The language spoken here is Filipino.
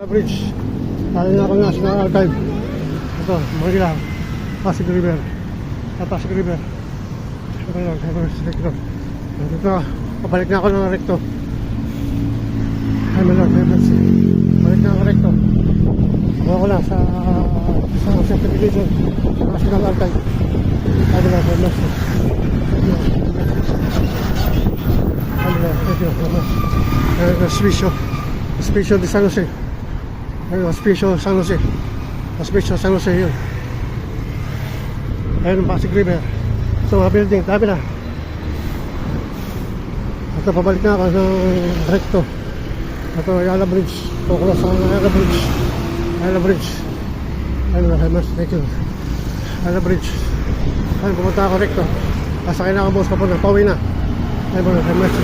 Bridge. Dahil na ako National Archive. Ito, Manila. Pasig River. Pasig River. Ito lang, recto. Dito, pabalik na ako ng recto. Ay, malak, balik na ako recto. Ako lang sa certification sa National Archive. Ano lang, Hospicio de San Jose. Hospicio San Jose. Hospicio San Jose yun. Ayun ang Pasig River. So mga building, dami na. Ito, pabalik na ako ng recto. Ito, Ayala Bridge. Tukulas ako ng Ayala Bridge. Ayala Bridge. Ayun na, mas thank you. Ayala Bridge. Ayun, pumunta ako recto. Pasakay na ako, boss, kapag pauwi na. Ayun, mas